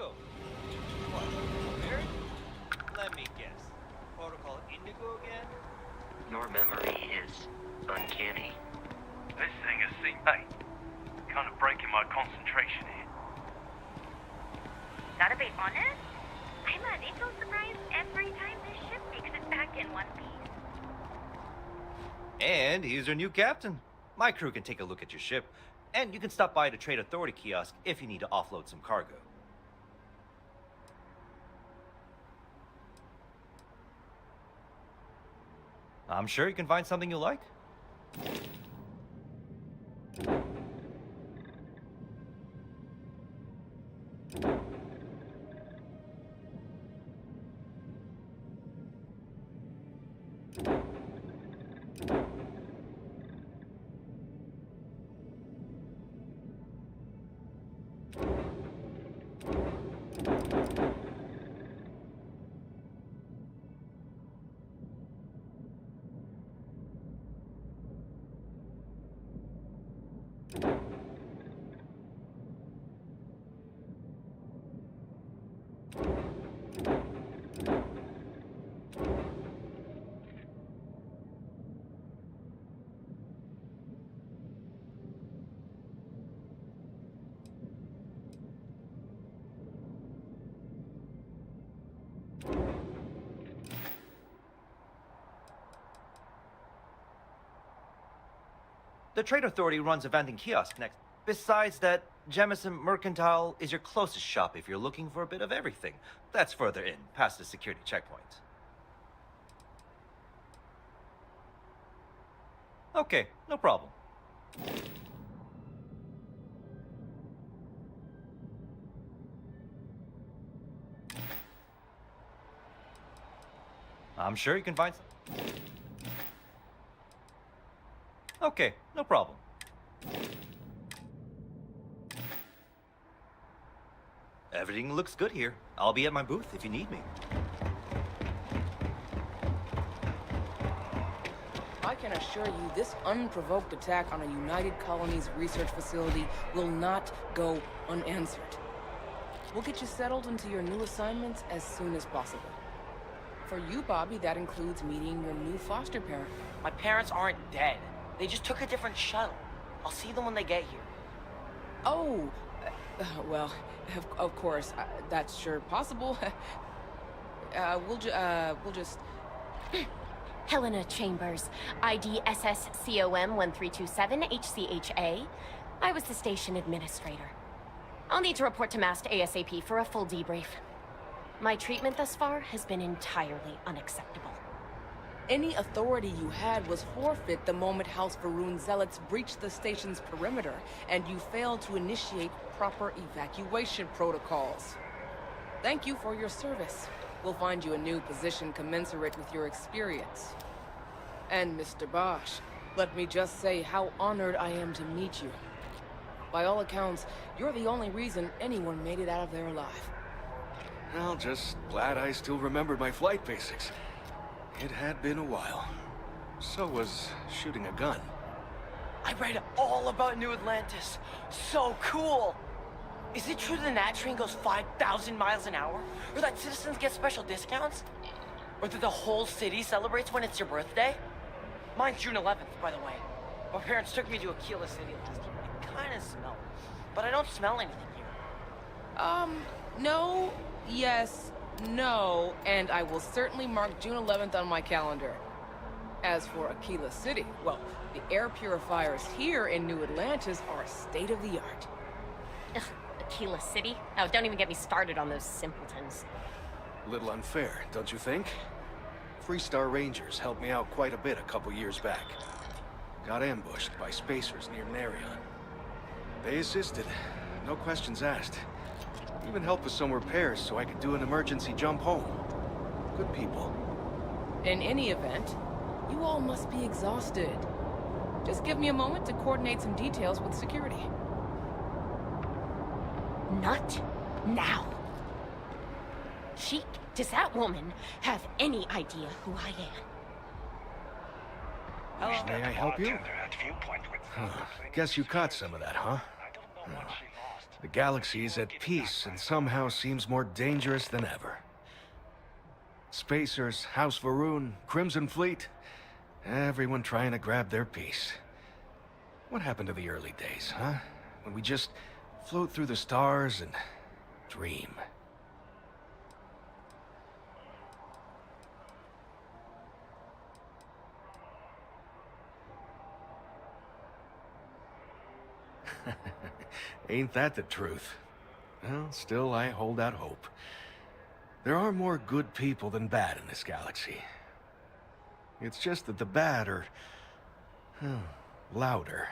go. What? Married? Let me guess. Protocol Indigo again? Your memory is uncanny. This thing is C8. Kind of breaking my concentration here. Gotta be honest, I'm a little surprised every time this ship makes it back in one piece. And he's our new captain. My crew can take a look at your ship, and you can stop by the Trade Authority kiosk if you need to offload some cargo. I'm sure you can find something you like. The Trade Authority runs a vending kiosk next. Besides that, Jemison Mercantile is your closest shop if you're looking for a bit of everything. That's further in, past the security checkpoint. Okay, no problem. I'm sure you can find some. Okay, no problem. Everything looks good here. I'll be at my booth if you need me. I can assure you this unprovoked attack on a United Colonies research facility will not go unanswered. We'll get you settled into your new assignments as soon as possible. For you, Bobby, that includes meeting your new foster parent. My parents aren't dead. They just took a different shuttle. I'll see them when they get here. Oh, well, of course, that's sure possible. We'll just... Helena Chambers, ID SSCOM 1327 HCHA. I was the station administrator. I'll need to report to Mast ASAP for a full debrief. My treatment thus far has been entirely unacceptable. Any authority you had was forfeit the moment House Varun zealots breached the station's perimeter, and you failed to initiate proper evacuation protocols. Thank you for your service. We'll find you a new position commensurate with your experience. And Mr. Bosch, let me just say how honored I am to meet you. By all accounts, you're the only reason anyone made it out of there alive. Well, just glad I still remembered my flight basics. It had been a while. So was shooting a gun. I read all about New Atlantis. So cool! Is it true the Nat train goes 5,000 miles an hour? Or that citizens get special discounts? Or that the whole city celebrates when it's your birthday? Mine's June 11th, by the way. My parents took me to Aquila City last year. I kinda smell it. But I don't smell anything here. No, yes, no, and I will certainly mark June 11th on my calendar. As for Aquila City, well, the air purifiers here in New Atlantis are state-of-the-art. Ugh, Aquila City? Oh, don't even get me started on those simpletons. A little unfair, don't you think? Freestar Rangers helped me out quite a bit a couple years back. Got ambushed by spacers near Narion. They assisted, no questions asked. Even helped with some repairs so I could do an emergency jump home. Good people. In any event, you all must be exhausted. Just give me a moment to coordinate some details with security. Not now. Sheik, does that woman have any idea who I am? May I help you? Guess you caught some of that, huh? I don't know what she lost. The galaxy is at peace and somehow seems more dangerous than ever. Spacers, House Varun, Crimson Fleet, everyone trying to grab their piece. What happened to the early days, huh? When we just float through the stars and dream. Ain't that the truth? Well, still, I hold out hope. There are more good people than bad in this galaxy. It's just that the bad are louder.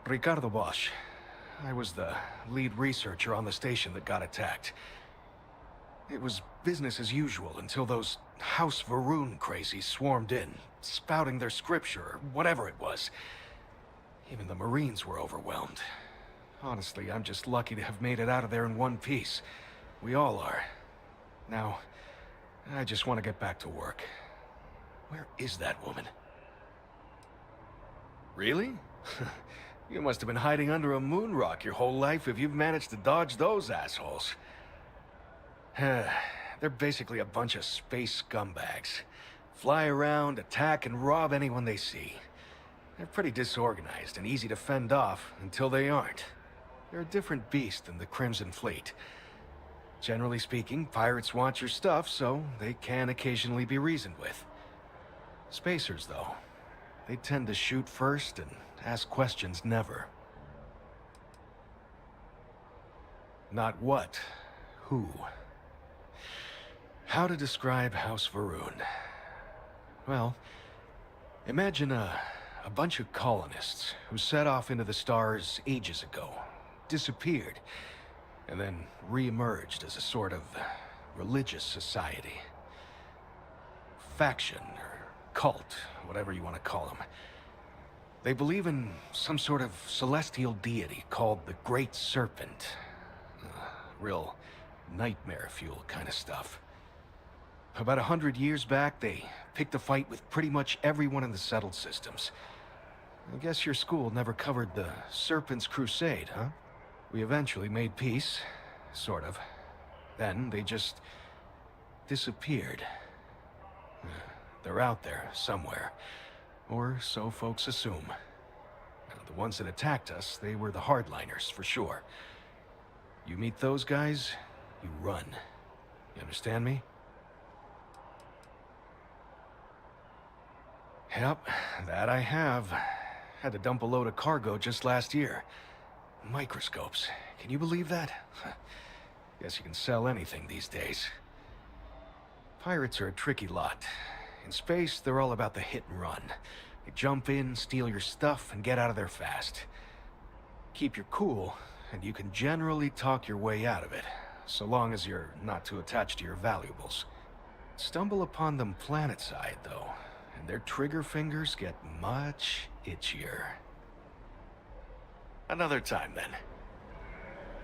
Ricardo Bosch. I was the lead researcher on the station that got attacked. It was business as usual until those House Varun crazies swarmed in, spouting their scripture or whatever it was. Even the Marines were overwhelmed. Honestly, I'm just lucky to have made it out of there in one piece. We all are. Now, I just want to get back to work. Where is that woman? Really? You must have been hiding under a moon rock your whole life if you've managed to dodge those assholes. They're basically a bunch of space scumbags. Fly around, attack, and rob anyone they see. They're pretty disorganized and easy to fend off until they aren't. They're a different beast than the Crimson Fleet. Generally speaking, pirates want your stuff, so they can occasionally be reasoned with. Spacers, though, they tend to shoot first and ask questions never. Not what, who. How to describe House Varun? Well, imagine a bunch of colonists who set off into the stars ages ago, disappeared, and then re-emerged as a sort of religious society. Faction, or cult, whatever you want to call them. They believe in some sort of celestial deity called the Great Serpent. Real nightmare fuel kind of stuff. About 100 years back, they picked a fight with pretty much everyone in the settled systems. I guess your school never covered the Serpent's Crusade, huh? We eventually made peace, sort of. Then they just disappeared. They're out there somewhere, or so folks assume. Now, the ones that attacked us, they were the hardliners, for sure. You meet those guys, you run. You understand me? Yep, that I have. Had to dump a load of cargo just last year. Microscopes. Can you believe that? Guess you can sell anything these days. Pirates are a tricky lot. In space, they're all about the hit and run. They jump in, steal your stuff, and get out of there fast. Keep your cool, and you can generally talk your way out of it, so long as you're not too attached to your valuables. Stumble upon them planetside, though, and their trigger fingers get much itchier. Another time, then.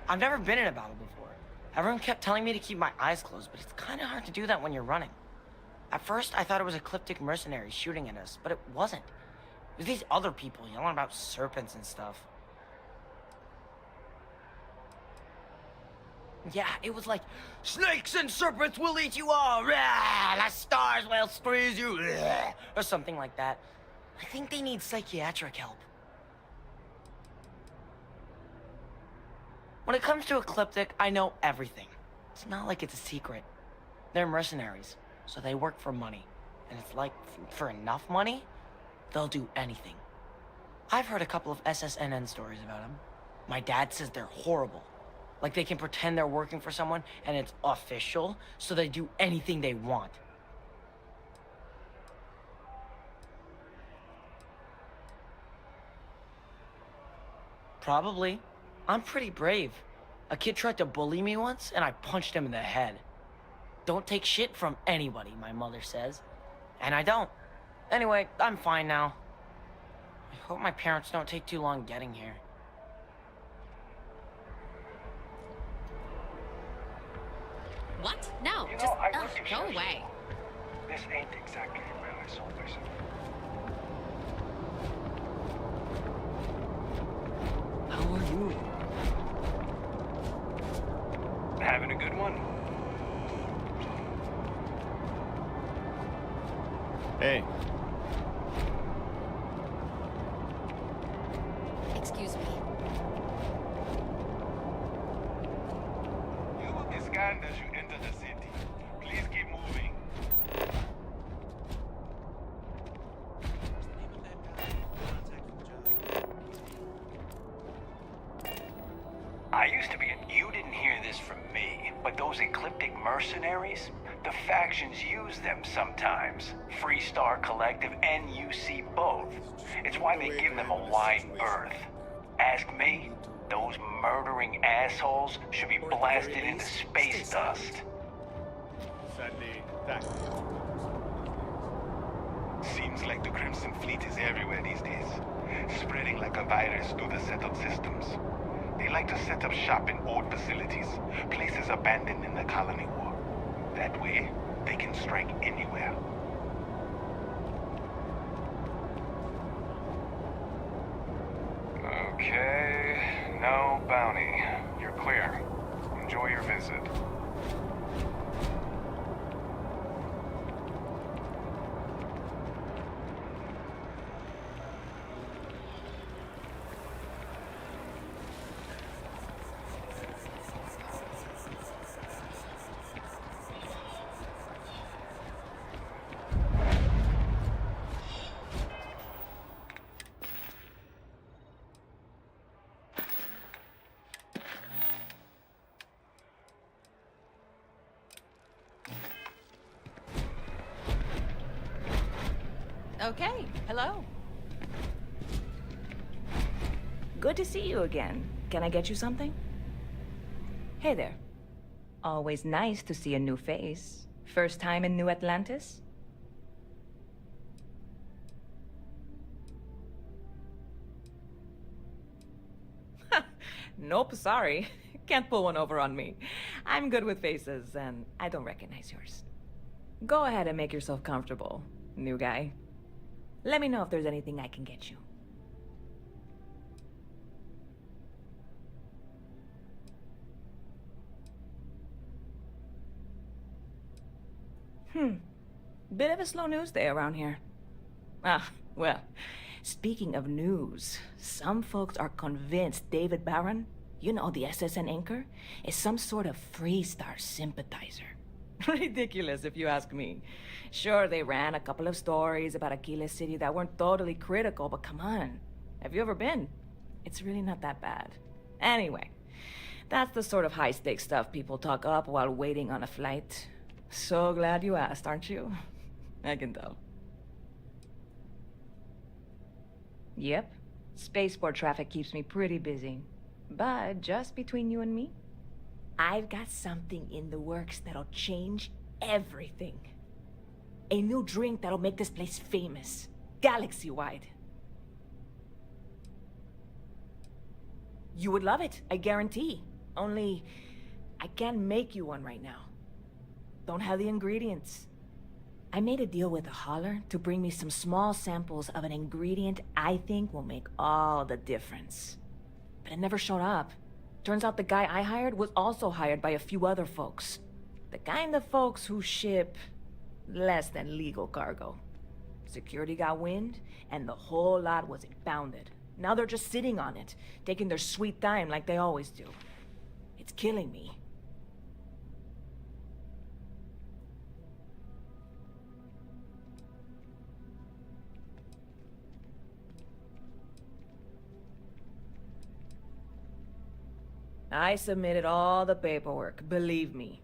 I've never been in a battle before. Everyone kept telling me to keep my eyes closed, but it's kind of hard to do that when you're running. At first, I thought it was ecliptic mercenaries shooting at us, but it wasn't. It was these other people yelling about serpents and stuff. Yeah, it was like, snakes and serpents will eat you all, rah, the stars will squeeze you, rah, or something like that. I think they need psychiatric help. When it comes to ecliptic, I know everything. It's not like it's a secret. They're mercenaries, so they work for money. And it's like, for enough money, they'll do anything. I've heard a couple of SSNN stories about them. My dad says they're horrible. Like they can pretend they're working for someone and it's official, so they do anything they want. Probably. I'm pretty brave. A kid tried to bully me once, and I punched him in the head. Don't take shit from anybody, my mother says. And I don't. Anyway, I'm fine now. I hope my parents don't take too long getting here. What? No, You know, just I looked at go yours. away. This ain't exactly where I sold myself. Hey, Excuse me. You will be scanned as you enter the city. Please keep moving. I used to be you didn't hear this from me, but those ecliptic mercenaries, the factions use them sometimes. Freestar Collective and UC both. It's why they give them a wide berth. Ask me, those murdering assholes should be blasted into space dust. sadly, that. Seems like the Crimson Fleet is everywhere these days, spreading like a virus through the setup systems. They like to set up shop in old facilities, places abandoned in the colony war. That way, they can strike anywhere. Okay, no bounty. You're clear. Enjoy your visit. Okay, hello. Good to see you again. Can I get you something? Hey there. Always nice to see a new face. First time in New Atlantis? Nope, sorry. Can't pull one over on me. I'm good with faces, and I don't recognize yours. Go ahead and make yourself comfortable, new guy. Let me know if there's anything I can get you. Bit of a slow news day around here. Well, speaking of news, some folks are convinced David Barron, you know, the SSN anchor, is some sort of Freestar sympathizer. Ridiculous, if you ask me. Sure, they ran a couple of stories about Aquila City that weren't totally critical, but come on. Have you ever been? It's really not that bad. Anyway, that's the sort of high-stakes stuff people talk up while waiting on a flight. So glad you asked, aren't you? I can tell. Yep. Spaceport traffic keeps me pretty busy. But just between you and me, I've got something in the works that'll change everything. A new drink that'll make this place famous, galaxy-wide. You would love it, I guarantee. Only, I can't make you one right now. Don't have the ingredients. I made a deal with a hauler to bring me some small samples of an ingredient I think will make all the difference. But it never showed up. Turns out the guy I hired was also hired by a few other folks. The kind of folks who ship less than legal cargo. Security got wind, and the whole lot was impounded. Now they're just sitting on it, taking their sweet time like they always do. It's killing me. I submitted all the paperwork, believe me.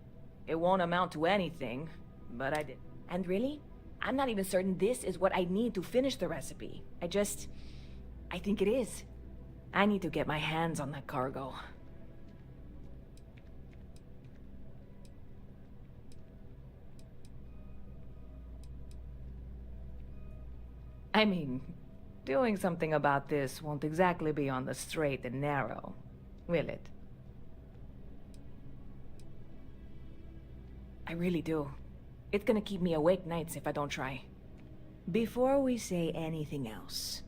It won't amount to anything, but I did. And really, I'm not even certain this is what I need to finish the recipe. I think it is. I need to get my hands on that cargo. I mean, doing something about this won't exactly be on the straight and narrow, will it? I really do. It's gonna keep me awake nights if I don't try. Before we say anything else,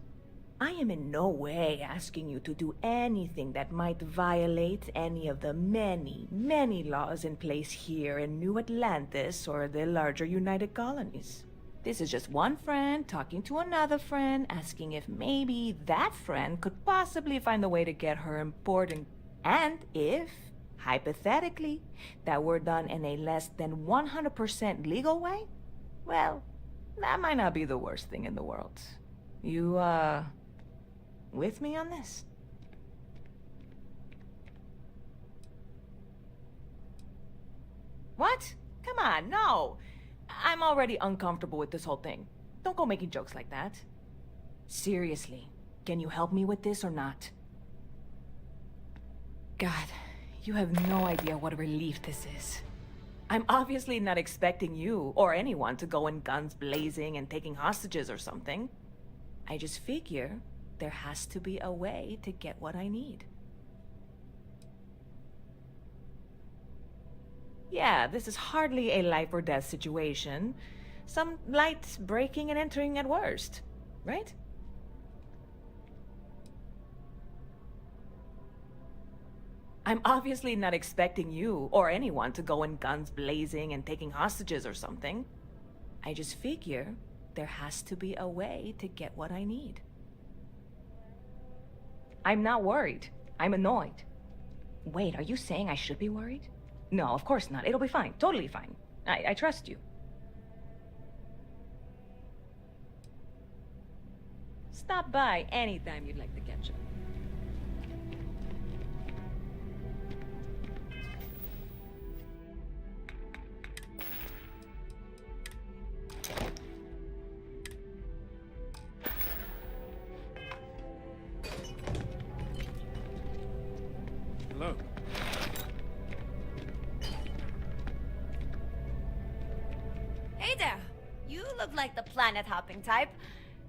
I am in no way asking you to do anything that might violate any of the many, many laws in place here in New Atlantis or the larger United Colonies. This is just one friend talking to another friend, asking if maybe that friend could possibly find a way to get her important. And if, hypothetically, that were done in a less than 100% legal way, well, that might not be the worst thing in the world. You, with me on this? What? Come on, no. I'm already uncomfortable with this whole thing. Don't go making jokes like that. Seriously, can you help me with this or not? God, you have no idea what a relief this is. I'm obviously not expecting you or anyone to go in guns blazing and taking hostages or something. I just figure there has to be a way to get what I need. Yeah, this is hardly a life or death situation. Some light breaking and entering at worst, right? I'm obviously not expecting you or anyone to go in guns blazing and taking hostages or something. I just figure there has to be a way to get what I need. I'm not worried. I'm annoyed. Wait, are you saying I should be worried? No, of course not. It'll be fine. Totally fine. I trust you. Stop by anytime you'd like to catch up. Hello. Hey there! You look like the planet-hopping type.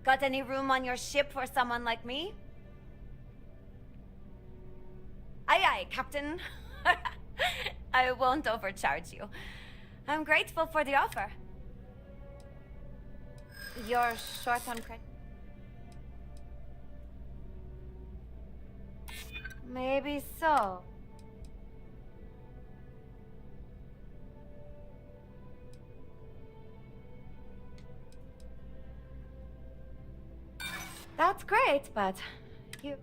Got any room on your ship for someone like me? Aye aye, Captain. I won't overcharge you. I'm grateful for the offer. You're short on credit? Maybe so. That's great, but you...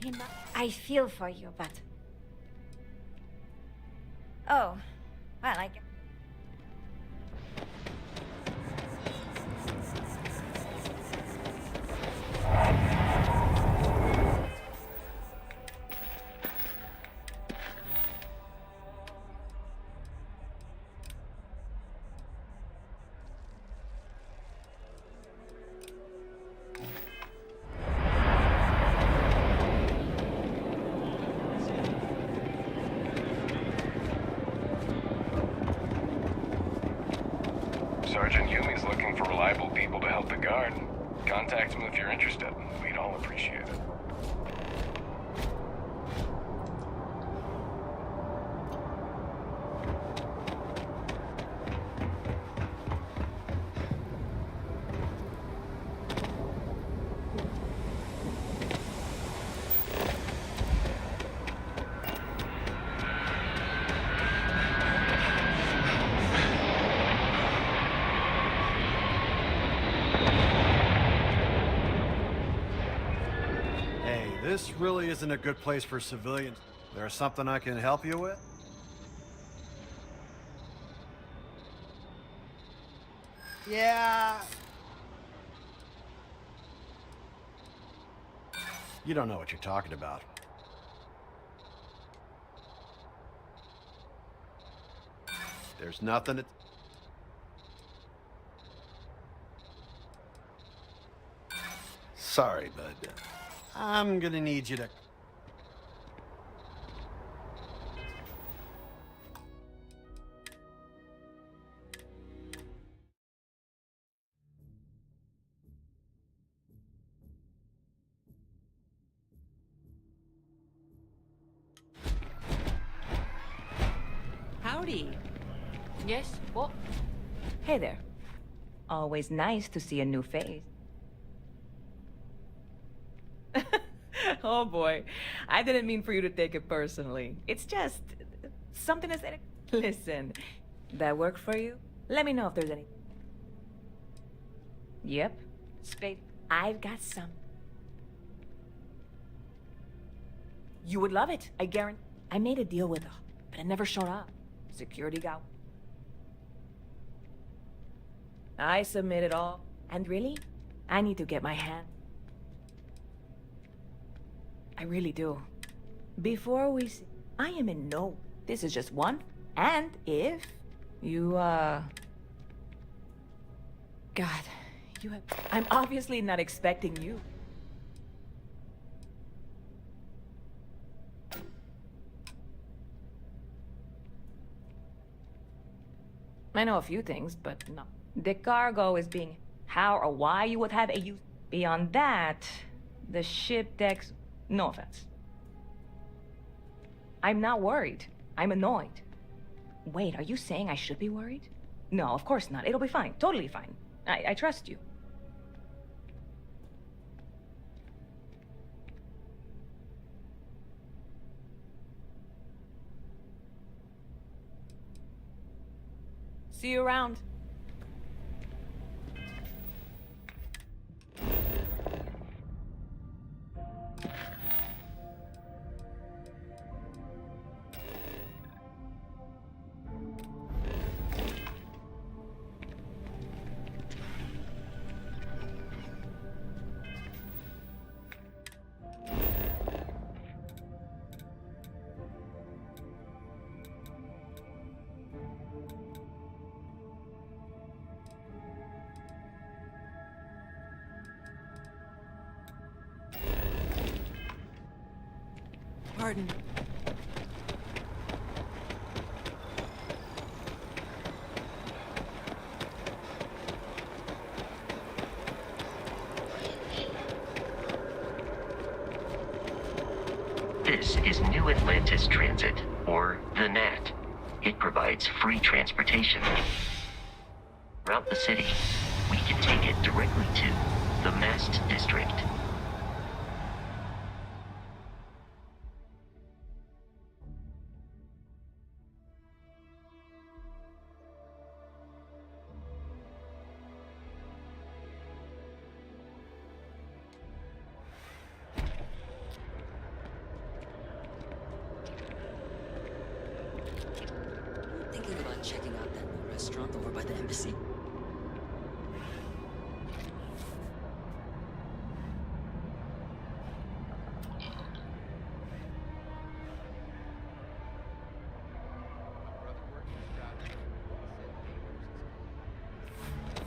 you know, I feel for you, but... Oh, well, I guess... Sergeant Yumi's looking for reliable people to help the guard. Contact him if you're interested. We'd all appreciate it. This really isn't a good place for civilians. There's something I can help you with? Yeah. You don't know what you're talking about. There's nothing to... Sorry, bud. I'm gonna need you to... Howdy. Yes, what? Hey there. Always nice to see a new face. Oh boy, I didn't mean for you to take it personally. It's just something aesthetic. Listen, that work for you? Let me know if there's any. Yep. Spade. I've got some. You would love it, I guarantee. I made a deal with her, but it never showed up. Security got... I submitted all. And really, I need to get my hand. I really do. Before we see... I am in no... This is just one. And if you, God, you have... I'm obviously not expecting you. I know a few things, but no. The cargo is being... How or why you would have a use... Beyond that, the ship decks... No offense. I'm not worried. I'm annoyed. Wait, are you saying I should be worried? No, of course not. It'll be fine. Totally fine. I trust you. See you around. Pardon. This is New Atlantis Transit, or the NAT. It provides free transportation. Throughout the city, we can take it directly to the Mast District. Thinking about checking out that new restaurant over by the embassy.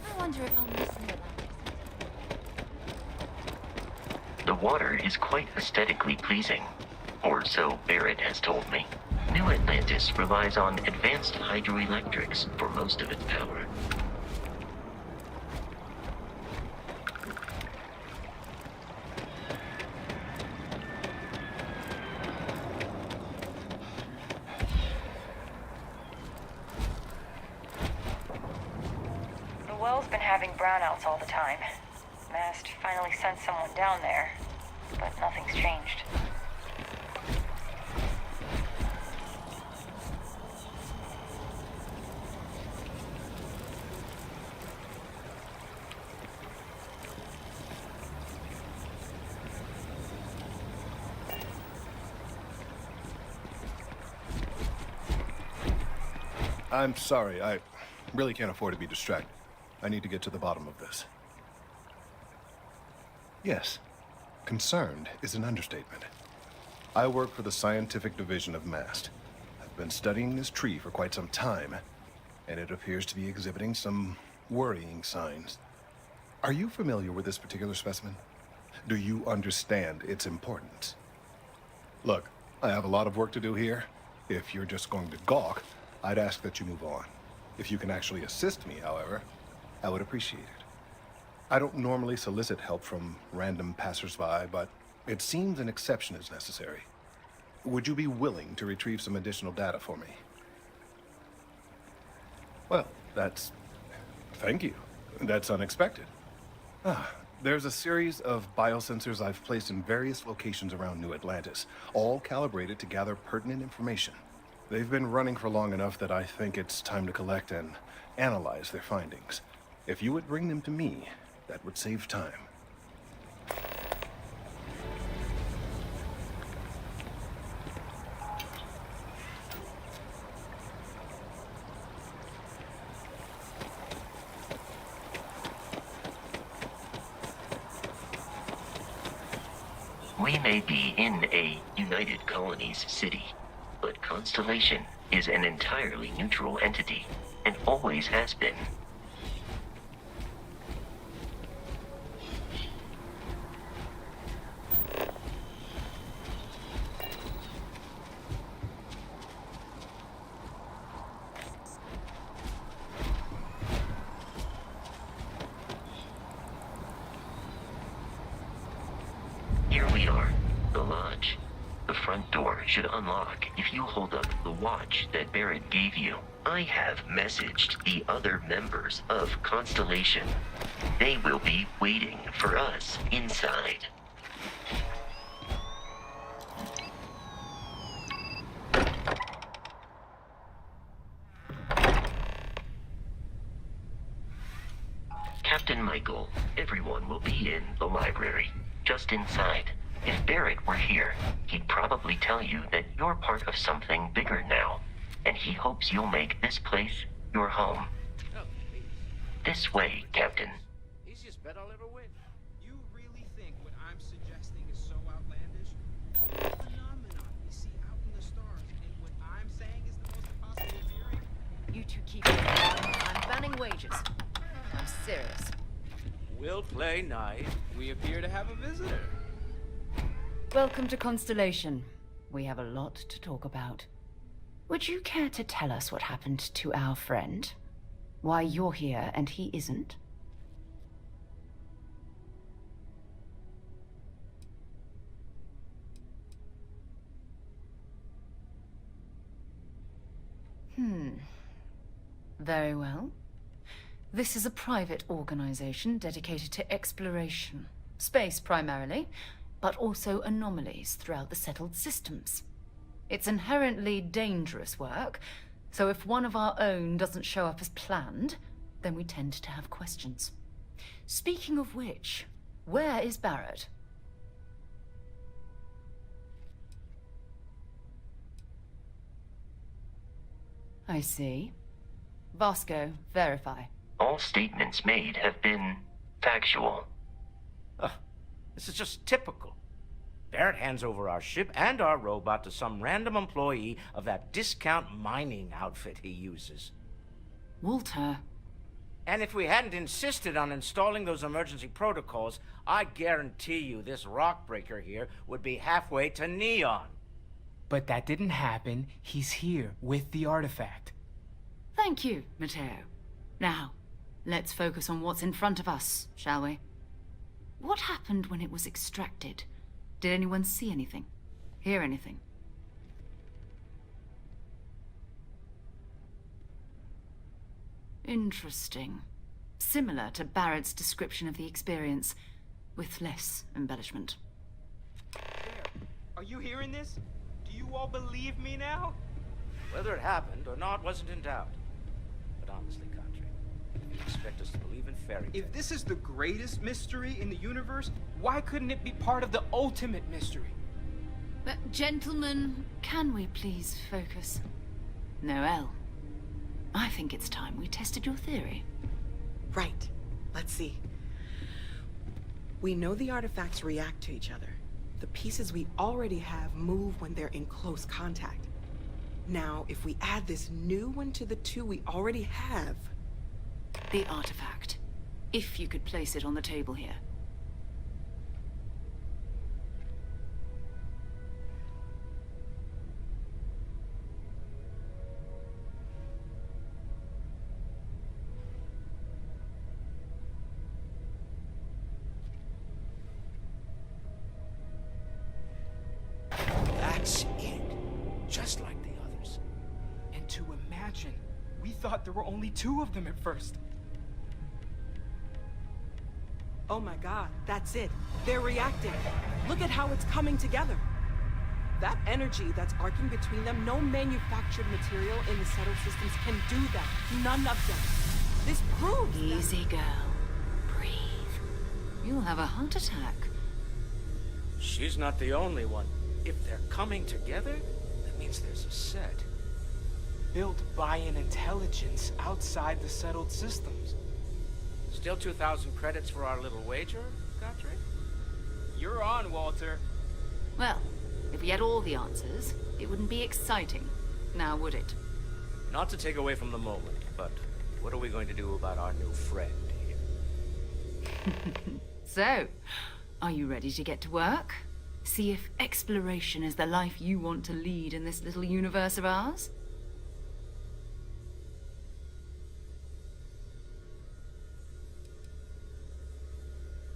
I wonder if I'll miss New Atlantis. The water is quite aesthetically pleasing, or so Barrett has told me. New Atlantis relies on advanced hydroelectrics for most of its power. The well's been having brownouts all the time. Mast finally sent someone down there, but nothing's changed. I'm sorry, I really can't afford to be distracted. I need to get to the bottom of this. Yes, concerned is an understatement. I work for the scientific division of MAST. I've been studying this tree for quite some time, and it appears to be exhibiting some worrying signs. Are you familiar with this particular specimen? Do you understand its importance? Look, I have a lot of work to do here. If you're just going to gawk, I'd ask that you move on. If you can actually assist me, however, I would appreciate it. I don't normally solicit help from random passersby, but it seems an exception is necessary. Would you be willing to retrieve some additional data for me? Well, thank you. That's unexpected. There's a series of biosensors I've placed in various locations around New Atlantis, all calibrated to gather pertinent information. They've been running for long enough that I think it's time to collect and analyze their findings. If you would bring them to me, that would save time. We may be in a United Colonies city, but Constellation is an entirely neutral entity, and always has been. Here we are, the lodge. The front door should unlock if you hold up the watch that Barrett gave you. I have messaged the other members of Constellation. They will be waiting for us inside. Captain Michael, everyone will be in the library, just inside. If Barrett were here, he'd probably tell you that you're part of something bigger now, and he hopes you'll make this place your home. This way, Captain. Easiest bet I'll ever win. You really think what I'm suggesting is so outlandish? All the phenomena we see out in the stars, and what I'm saying is the most impossible theory? You two keep it down. I'm banning wages. I'm serious. We'll play nice. We appear to have a visitor. Welcome to Constellation. We have a lot to talk about. Would you care to tell us what happened to our friend? Why you're here and he isn't? Very well. This is a private organization dedicated to exploration. Space primarily, but also anomalies throughout the settled systems. It's inherently dangerous work, so if one of our own doesn't show up as planned, then we tend to have questions. Speaking of which, where is Barrett? I see. Vasco, verify. All statements made have been factual. This is just typical. Barrett hands over our ship and our robot to some random employee of that discount mining outfit he uses. Walter. And if we hadn't insisted on installing those emergency protocols, I guarantee you this rock breaker here would be halfway to Neon. But that didn't happen. He's here with the artifact. Thank you, Matteo. Now, let's focus on what's in front of us, shall we? What happened when it was extracted? Did anyone see anything? Hear anything? Interesting. Similar to Barrett's description of the experience, with less embellishment. Are you hearing this? Do you all believe me now? Whether it happened or not wasn't in doubt. But honestly, Country, if you expect us to believe in fairy tales... If this is the greatest mystery in the universe, why couldn't it be part of the ultimate mystery? But, gentlemen, can we please focus? Noel, I think it's time we tested your theory. Right. Let's see. We know the artifacts react to each other. The pieces we already have move when they're in close contact. Now, if we add this new one to the two we already have... The artifact. If you could place it on the table here. That's it. Just like the others. And to imagine, we thought there were only two of them at first. Oh my god, that's it. They're reacting. Look at how it's coming together. That energy that's arcing between them, no manufactured material in the settled systems can do that. None of them. This proves Easy, girl. Breathe. You'll have a heart attack. She's not the only one. If they're coming together, that means there's a set. Built by an intelligence outside the settled systems. Still 2,000 credits for our little wager, Godric? You're on, Walter. Well, if we had all the answers, it wouldn't be exciting. Now, would it? Not to take away from the moment, but what are we going to do about our new friend here? So, are you ready to get to work? See if exploration is the life you want to lead in this little universe of ours?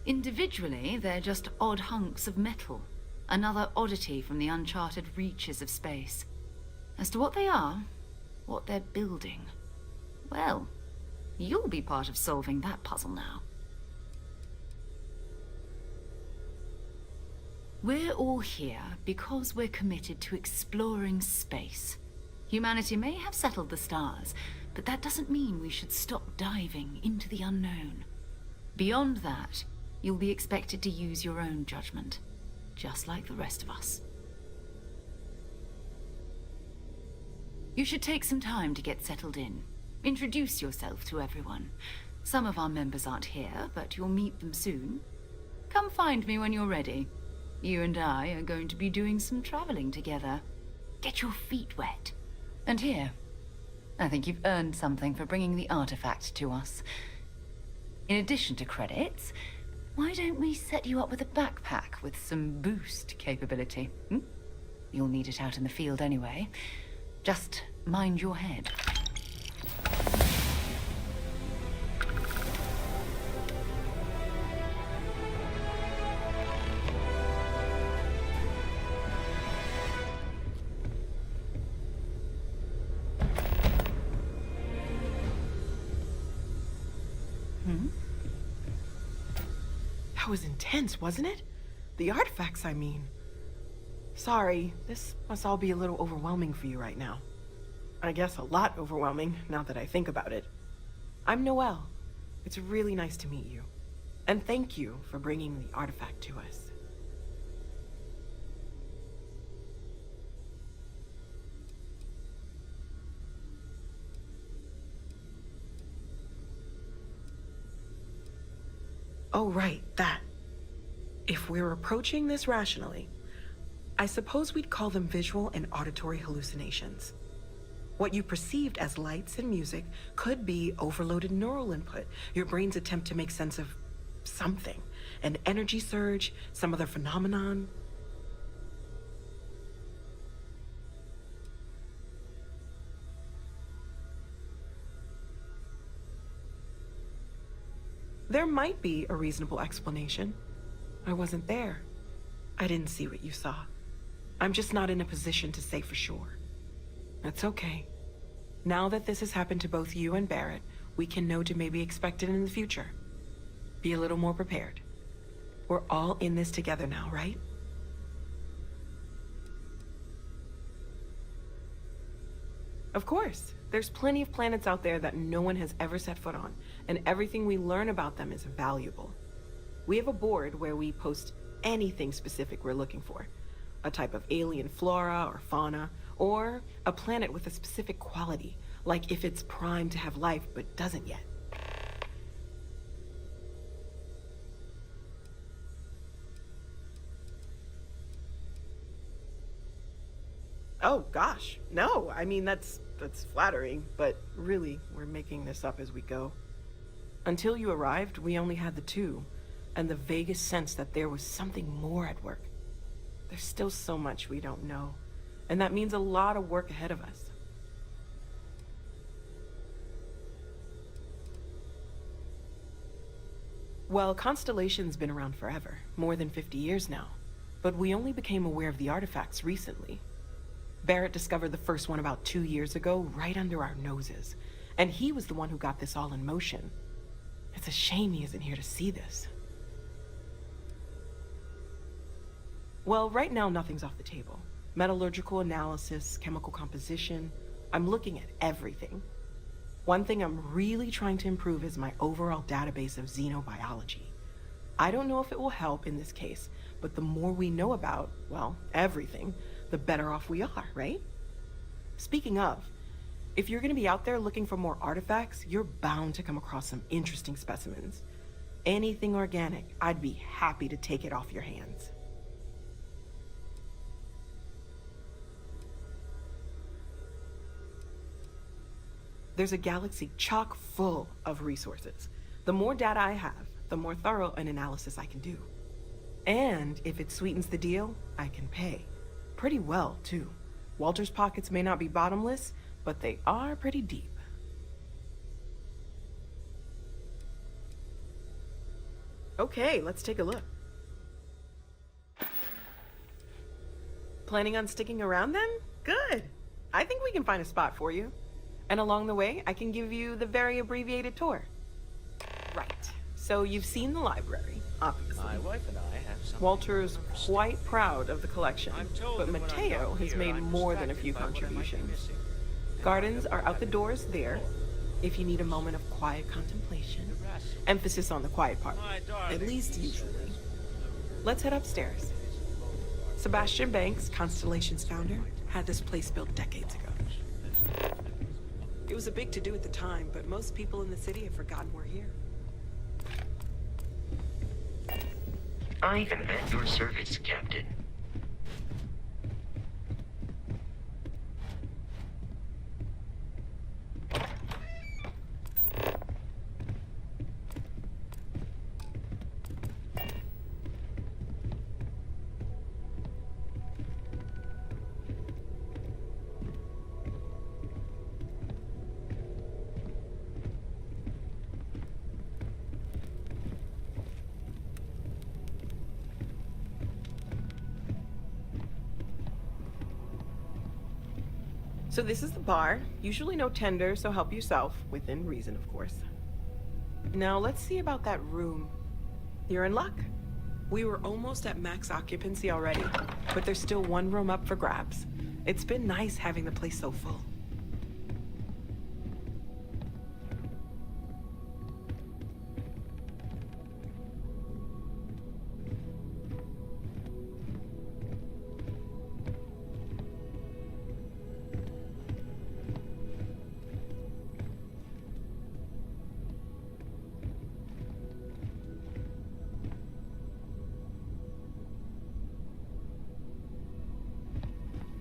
Individually, they're just odd hunks of metal. Another oddity from the uncharted reaches of space. As to what they are, what they're building, well, you'll be part of solving that puzzle now. We're all here because we're committed to exploring space. Humanity may have settled the stars, but that doesn't mean we should stop diving into the unknown. Beyond that, you'll be expected to use your own judgment, just like the rest of us. You should take some time to get settled in. Introduce yourself to everyone. Some of our members aren't here, but you'll meet them soon. Come find me when you're ready. You and I are going to be doing some traveling together. Get your feet wet. And here, I think you've earned something for bringing the artifact to us. In addition to credits, why don't we set you up with a backpack with some boost capability? You'll need it out in the field anyway. Just mind your head. That was intense, wasn't it? The artifacts, I mean. Sorry, this must all be a little overwhelming for you right now. I guess a lot overwhelming, now that I think about it. I'm Noelle. It's really nice to meet you. And thank you for bringing the artifact to us. Oh, right, that. If we're approaching this rationally, I suppose we'd call them visual and auditory hallucinations. What you perceived as lights and music could be overloaded neural input, your brain's attempt to make sense of something. An energy surge, some other phenomenon. There might be a reasonable explanation. I wasn't there. I didn't see what you saw. I'm just not in a position to say for sure. That's okay. Now that this has happened to both you and Barrett, we can know to maybe expect it in the future. Be a little more prepared. We're all in this together now, right? Of course. There's plenty of planets out there that no one has ever set foot on, and everything we learn about them is valuable. We have a board where we post anything specific we're looking for. A type of alien flora or fauna, or a planet with a specific quality, like if it's primed to have life but doesn't yet. Oh gosh, no, I mean that's flattering, but really, we're making this up as we go. Until you arrived, we only had the two, and the vaguest sense that there was something more at work. There's still so much we don't know, and that means a lot of work ahead of us. Well, Constellation's been around forever, more than 50 years now, but we only became aware of the artifacts recently. Barrett discovered the first one about 2 years ago, right under our noses, and he was the one who got this all in motion. It's a shame he isn't here to see this. Well, right now nothing's off the table. Metallurgical analysis, chemical composition. I'm looking at everything. One thing I'm really trying to improve is my overall database of xenobiology. I don't know if it will help in this case, but the more we know about, well, everything, the better off we are, right? Speaking of, if you're gonna be out there looking for more artifacts, you're bound to come across some interesting specimens. Anything organic, I'd be happy to take it off your hands. There's a galaxy chock full of resources. The more data I have, the more thorough an analysis I can do. And if it sweetens the deal, I can pay. Pretty well, too. Walter's pockets may not be bottomless, but they are pretty deep. Okay, let's take a look. Planning on sticking around then? Good. I think we can find a spot for you. And along the way, I can give you the very abbreviated tour. Right. So you've seen the library, obviously. My wife and I have something. Walter's quite proud of the collection, told but that when I'm Mateo not has here, made I'm more than a distracted few by what I might be contributions. missing. Gardens are out the doors there, if you need a moment of quiet contemplation. Emphasis on the quiet part, at least usually. Let's head upstairs. Sebastian Banks, Constellation's founder, had this place built decades ago. It was a big to-do at the time, but most people in the city have forgotten we're here. I am at your service, Captain. So this is the bar. Usually no tender, so help yourself. Within reason, of course. Now let's see about that room. You're in luck. We were almost at max occupancy already, but there's still one room up for grabs. It's been nice having the place so full.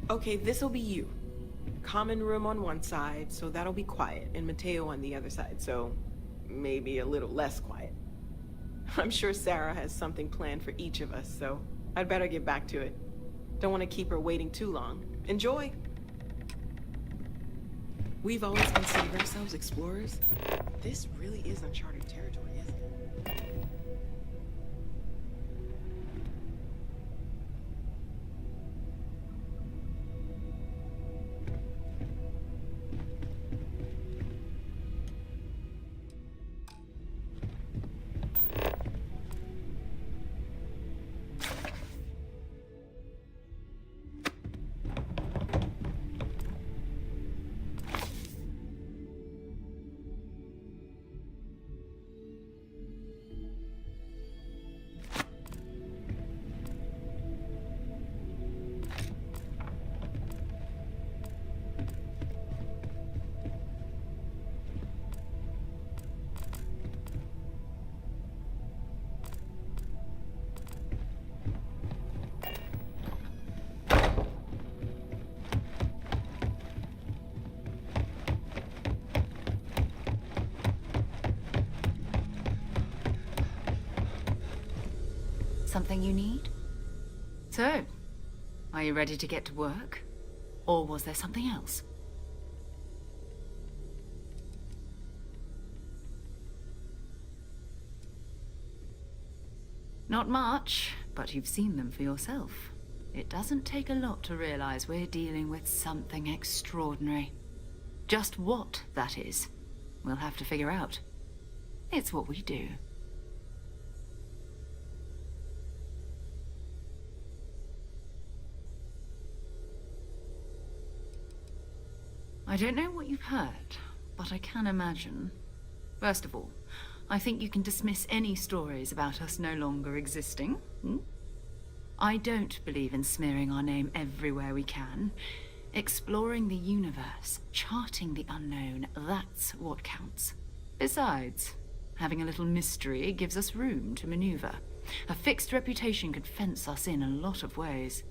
Okay, this'll be you. Common room on one side, so that'll be quiet, and Mateo on the other side, so maybe a little less quiet. I'm sure Sarah has something planned for each of us, so I'd better get back to it. Don't want to keep her waiting too long. Enjoy! We've always considered ourselves explorers. This really is uncharted territory, isn't it? Something you need? So, are you ready to get to work? Or was there something else? Not much, but you've seen them for yourself. It doesn't take a lot to realize we're dealing with something extraordinary. Just what that is, we'll have to figure out. It's what we do. I don't know what you've heard, but I can imagine. First of all, I think you can dismiss any stories about us no longer existing. I don't believe in smearing our name everywhere we can. Exploring the universe, charting the unknown, that's what counts. Besides, having a little mystery gives us room to maneuver. A fixed reputation could fence us in a lot of ways.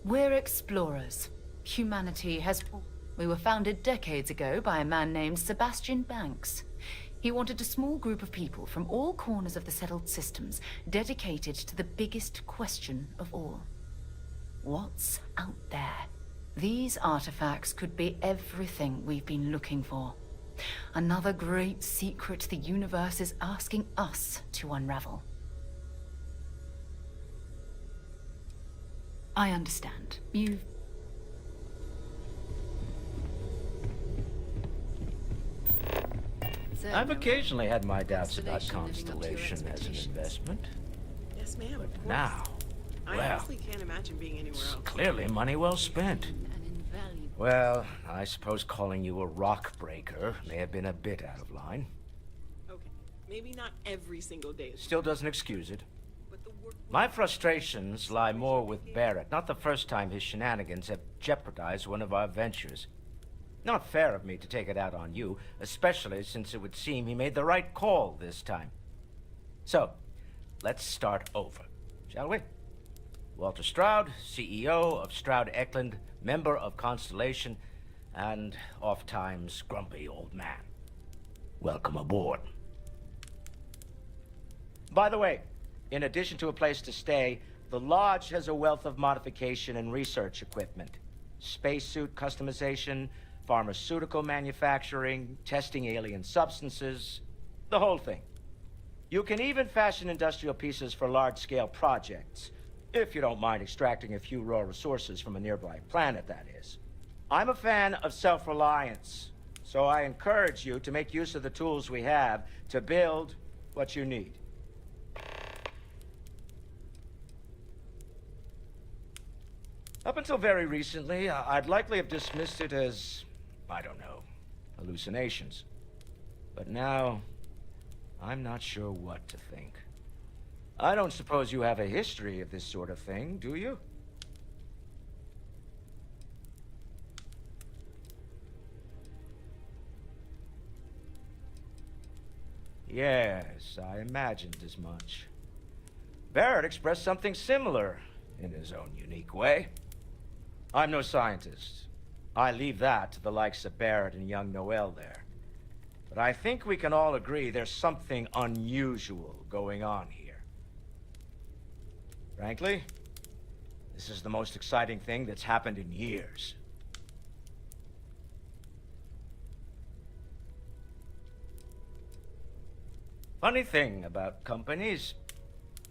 We're explorers. Humanity has... We were founded decades ago by a man named Sebastian Banks. He wanted a small group of people from all corners of the settled systems dedicated to the biggest question of all. What's out there? These artifacts could be everything we've been looking for. Another great secret the universe is asking us to unravel. I understand. You've... I've occasionally had my doubts about Constellation as an investment. Yes, ma'am. But now, I well, honestly can't imagine being anywhere else. clearly money well spent. Well, I suppose calling you a rock breaker may have been a bit out of line. Okay, maybe not every single day. Still doesn't excuse it. My frustrations lie more with Barrett. Not the first time his shenanigans have jeopardized one of our ventures. Not fair of me to take it out on you, especially since it would seem he made the right call this time. So, let's start over, shall we? Walter Stroud, CEO of Stroud Eklund, member of Constellation, and oft-times grumpy old man. Welcome aboard. By the way, in addition to a place to stay, the Lodge has a wealth of modification and research equipment. Spacesuit customization, pharmaceutical manufacturing, testing alien substances, the whole thing. You can even fashion industrial pieces for large-scale projects, if you don't mind extracting a few raw resources from a nearby planet, that is. I'm a fan of self-reliance, so I encourage you to make use of the tools we have to build what you need. Up until very recently, I'd likely have dismissed it as, I don't know, hallucinations. But now, I'm not sure what to think. I don't suppose you have a history of this sort of thing, do you? Yes, I imagined as much. Barrett expressed something similar in his own unique way. I'm no scientist. I leave that to the likes of Barrett and young Noel there. But I think we can all agree there's something unusual going on here. Frankly, this is the most exciting thing that's happened in years. Funny thing about companies,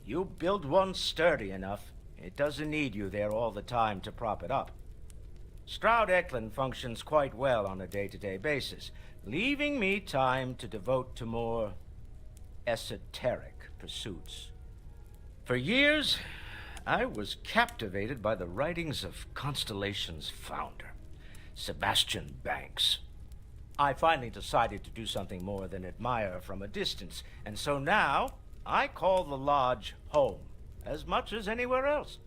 you build one sturdy enough, it doesn't need you there all the time to prop it up. Stroud Eklund functions quite well on a day-to-day basis, leaving me time to devote to more esoteric pursuits. For years, I was captivated by the writings of Constellation's founder, Sebastian Banks. I finally decided to do something more than admire from a distance, and so now I call the Lodge home, as much as anywhere else.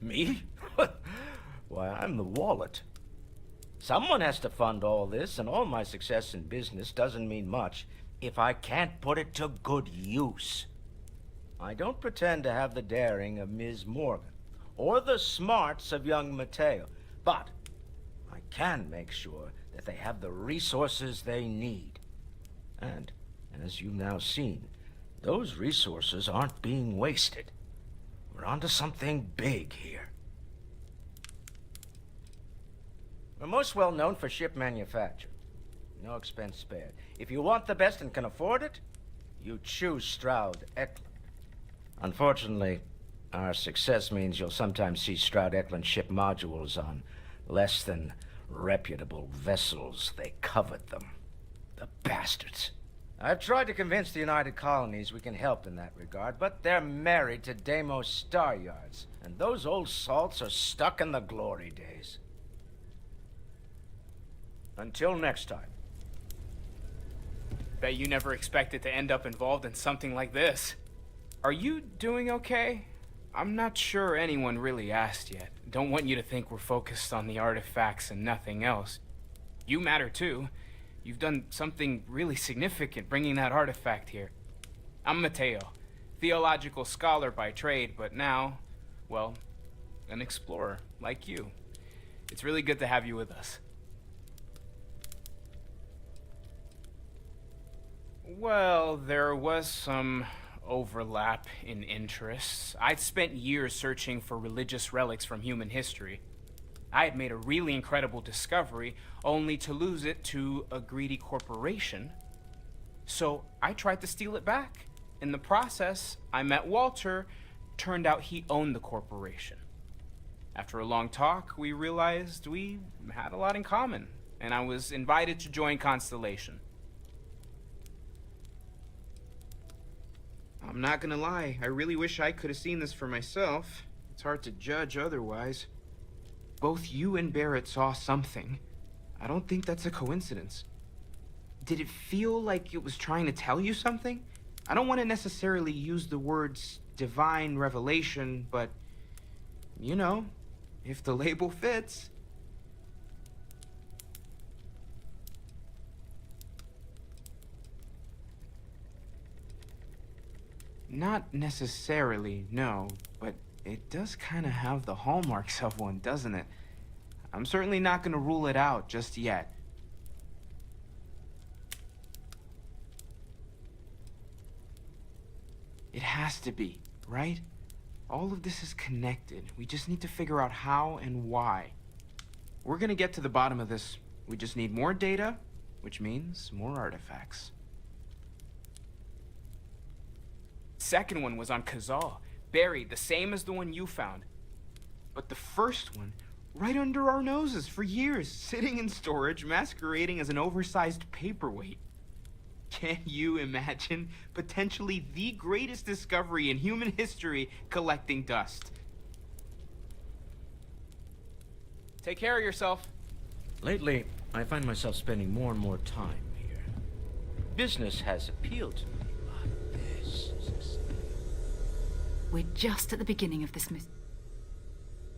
Me? Why, I'm the wallet. Someone has to fund all this, and all my success in business doesn't mean much if I can't put it to good use. I don't pretend to have the daring of Ms. Morgan, or the smarts of young Mateo, but I can make sure that they have the resources they need. And, as you've now seen, those resources aren't being wasted. We're onto something big here. We're most well known for ship manufacture. No expense spared. If you want the best and can afford it, you choose Stroud Eklund. Unfortunately, our success means you'll sometimes see Stroud Eklund ship modules on less than reputable vessels. They covet them. The bastards. I've tried to convince the United Colonies we can help in that regard, but they're married to Deimos Star Yards, and those old salts are stuck in the glory days. Until next time. Bet you never expected to end up involved in something like this. Are you doing okay? I'm not sure anyone really asked yet. Don't want you to think we're focused on the artifacts and nothing else. You matter too. You've done something really significant bringing that artifact here. I'm Mateo, theological scholar by trade, but now, well, an explorer like you. It's really good to have you with us. Well, there was some overlap in interests. I'd spent years searching for religious relics from human history. I had made a really incredible discovery, only to lose it to a greedy corporation. So I tried to steal it back. In the process, I met Walter. Turned out he owned the corporation. After a long talk, we realized we had a lot in common, and I was invited to join Constellation. I'm not gonna lie, I really wish I could have seen this for myself. It's hard to judge otherwise. Both you and Barrett saw something. I don't think that's a coincidence. Did it feel like it was trying to tell you something? I don't want to necessarily use the words divine revelation, but, you know, if the label fits. Not necessarily, no, but it does kind of have the hallmarks of one, doesn't it? I'm certainly not going to rule it out just yet. It has to be, right? All of this is connected. We just need to figure out how and why. We're going to get to the bottom of this. We just need more data, which means more artifacts. Second one was on Kazal, buried, the same as the one you found. But the first one, right under our noses for years, sitting in storage, masquerading as an oversized paperweight. Can you imagine potentially the greatest discovery in human history collecting dust? Take care of yourself. Lately, I find myself spending more and more time here. Business has appealed to me. We're just at the beginning of this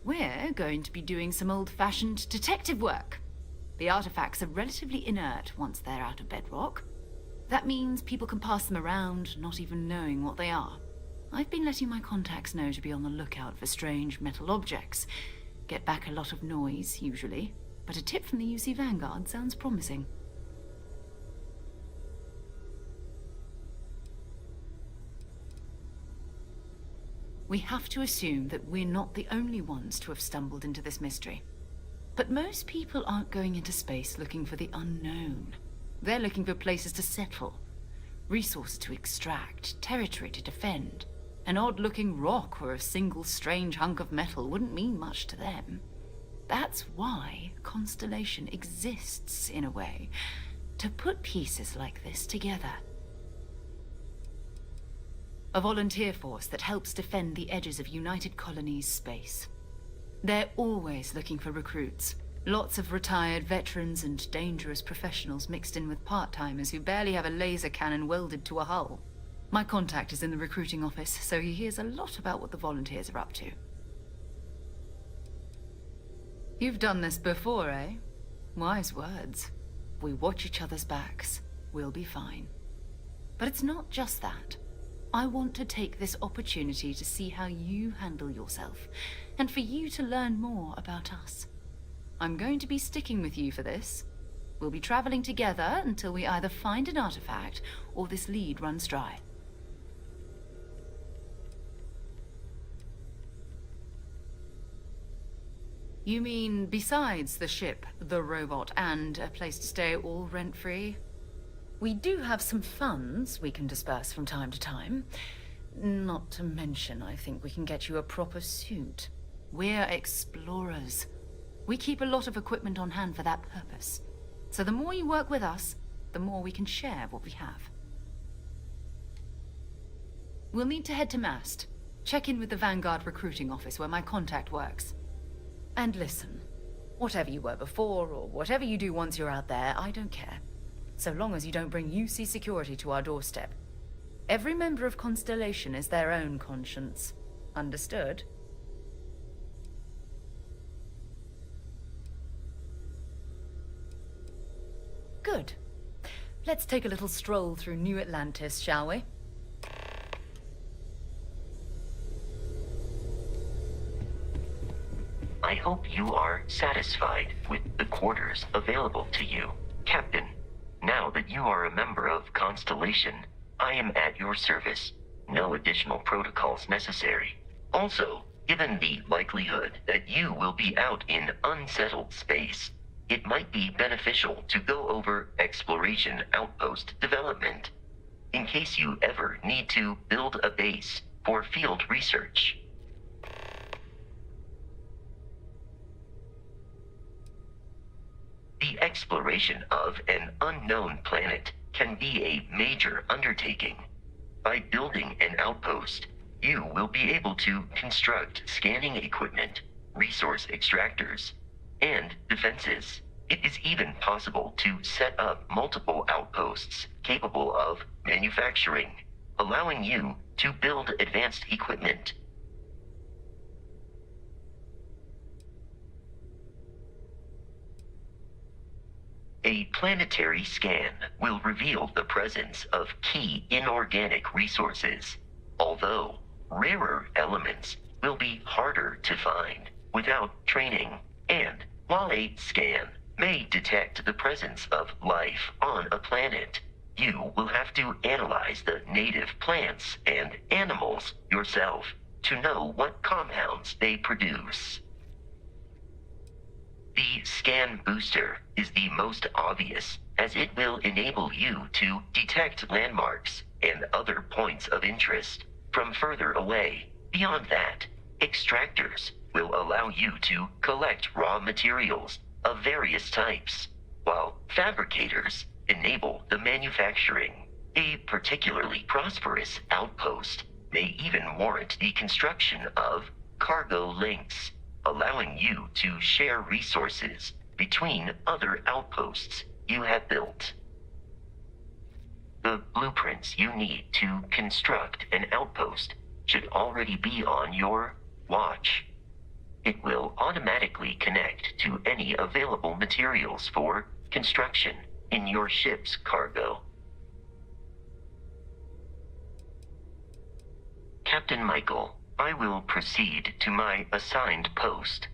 We're going to be doing some old-fashioned detective work. The artifacts are relatively inert once they're out of bedrock. That means people can pass them around, not even knowing what they are. I've been letting my contacts know to be on the lookout for strange metal objects. Get back a lot of noise, usually, but a tip from the UC Vanguard sounds promising. We have to assume that we're not the only ones to have stumbled into this mystery. But most people aren't going into space looking for the unknown. They're looking for places to settle, resources to extract, territory to defend. An odd-looking rock or a single strange hunk of metal wouldn't mean much to them. That's why Constellation exists, in a way, to put pieces like this together. A volunteer force that helps defend the edges of United Colonies space. They're always looking for recruits. Lots of retired veterans and dangerous professionals mixed in with part-timers who barely have a laser cannon welded to a hull. My contact is in the recruiting office, so he hears a lot about what the volunteers are up to. You've done this before, eh? Wise words. We watch each other's backs. We'll be fine. But it's not just that. I want to take this opportunity to see how you handle yourself, and for you to learn more about us. I'm going to be sticking with you for this. We'll be traveling together until we either find an artifact or this lead runs dry. You mean besides the ship, the robot, and a place to stay all rent-free? We do have some funds we can disperse from time to time. Not to mention, I think we can get you a proper suit. We're explorers. We keep a lot of equipment on hand for that purpose. So the more you work with us, the more we can share what we have. We'll need to head to Mast. Check in with the Vanguard recruiting office where my contact works. And listen, whatever you were before, or whatever you do once you're out there, I don't care. So long as you don't bring UC security to our doorstep. Every member of Constellation is their own conscience. Understood? Good. Let's take a little stroll through New Atlantis, shall we? I hope you are satisfied with the quarters available to you, Captain. Now that you are a member of Constellation, I am at your service. No additional protocols necessary. Also, given the likelihood that you will be out in unsettled space, it might be beneficial to go over exploration outpost development, in case you ever need to build a base for field research. The exploration of an unknown planet can be a major undertaking. By building an outpost, you will be able to construct scanning equipment, resource extractors, and defenses. It is even possible to set up multiple outposts capable of manufacturing, allowing you to build advanced equipment. A planetary scan will reveal the presence of key inorganic resources, although rarer elements will be harder to find without training. And while a scan may detect the presence of life on a planet, you will have to analyze the native plants and animals yourself to know what compounds they produce. The scan booster is the most obvious, as it will enable you to detect landmarks and other points of interest from further away. Beyond that, extractors will allow you to collect raw materials of various types, while fabricators enable the manufacturing. A particularly prosperous outpost may even warrant the construction of cargo links, allowing you to share resources between other outposts you have built. The blueprints you need to construct an outpost should already be on your watch. It will automatically connect to any available materials for construction in your ship's cargo. Captain Michael, I will proceed to my assigned post.